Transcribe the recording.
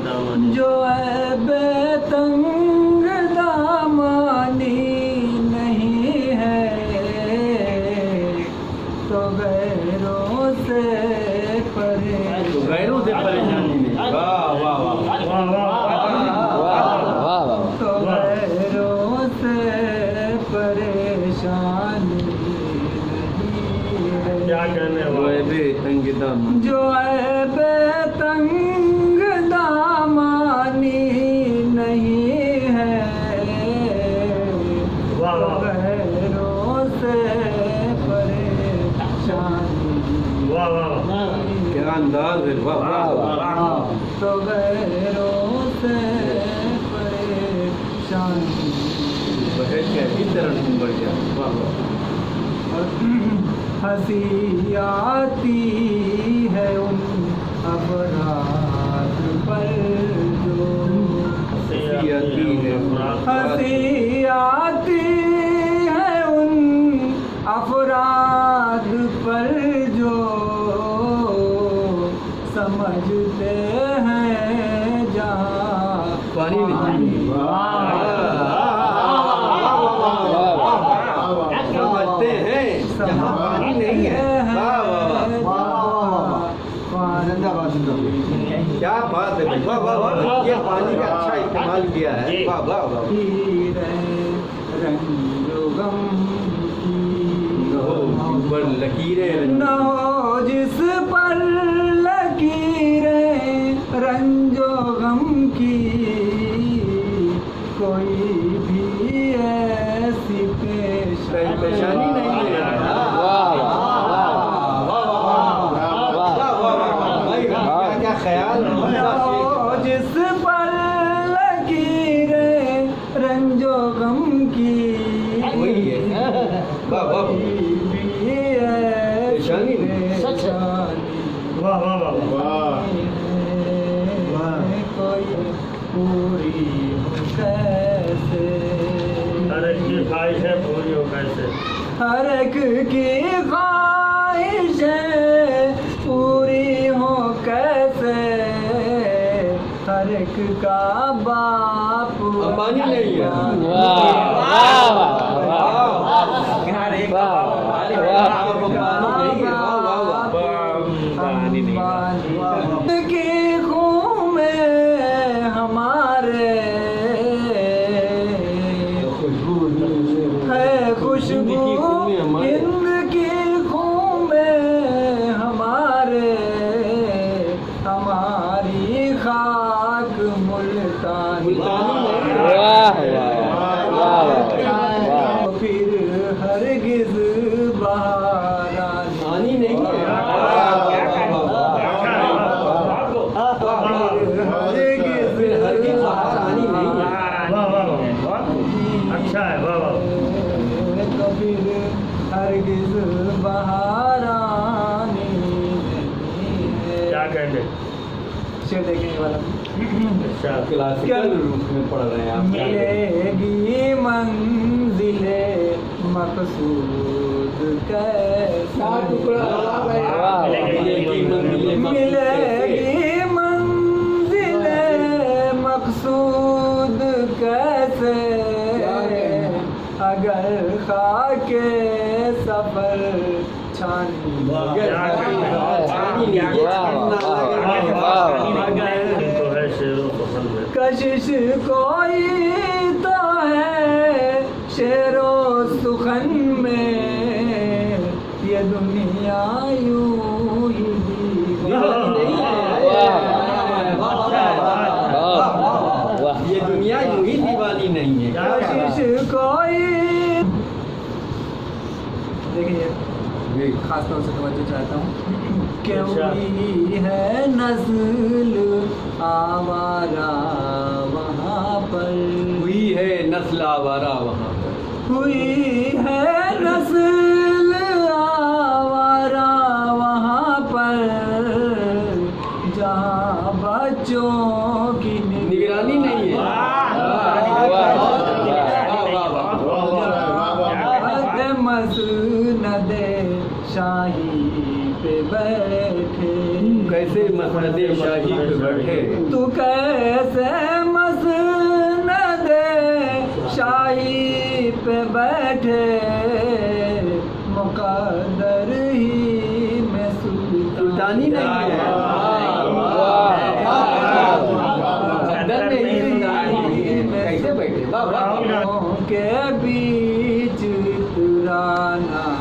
दामानी जो बेतंग दामानी नहीं है तो गैरों से गैरों से परेशानी नहीं। वाह वाह वाह तो गैरों से परेशानी नहीं है। क्या कहने वाले बेतंग दामानी जो बेतंग दामानी नहीं है तो गैरों से परेशानी वाह वाह क्या अंदाज है। वाह वाह वाह तो गैरों से परेशानी वह कैसी तरह बढ़ गया। वाह वाह हंसी आती है उन अपराध पर जो हंसी आती है हंसी आती है उन अफराद पर जो समझते हैं जहाँ पानी में समझते हैं जहाँ पानी नहीं है। वाह क्या बात है। वाह वाह वाह ये पानी का अच्छा इस्तेमाल किया है। वाह वाह वाह रंगोगम पर लकीरें न हो जिस पर लकीरें रंजो गम की कोई भी ऐसी परेशानी नहीं है। क्या ख्याल जिस पर लकीरें रंजो गम की वही है। वाह वाह परेशानी वाह वाह वाह कोई पूरी हो कैसे हर एक की ख्वाहिश है पूरी हो कैसे। हर एक की ख्वाहिश पूरी हो कैसे हर एक का बाप अंबानी नहीं है। की खून में हमारे है खुशबू हिंद की खून में हमारे हमारी खाक मुल्तान फिर हरगिज बहारानी नहीं है। अच्छा है। वाह वाह कबीर हरगिज बहारानी क्या कहते शेर देखेंगे वाला अच्छा क्लासिकल रूप में पढ़ रहे हैं आप। मिलेगी मंजिले मकसूद कैसा मिलेगी मंजिले मकसूद कैसे अगर खाके सफर छानी कशिश कोई तो है शेरो सुखन में ये दुनिया यूं ही ये दुनिया यूं ही दीवानी नहीं है। कशिश कोई देखिए खास तौर से तवज्जो चाहता हूँ कि हुई है नस्ल आवारा वहाँ पर हुई है नस्ल आवारा वहाँ पर हुई है नस्ल आवारा वहाँ पर जहाँ बच्चों की निगरानी नहीं है। मसनदे शाही पे बैठे। कैसे मसनदे शाही पे बैठे, तू कैसे मसनदे शाही पे बैठे, मुकद्दर ही में सुल्तानी नहीं है। मुकद्दर नहीं, सुल्तानी कैसे बैठे? वाह वाह। के बीच तुराना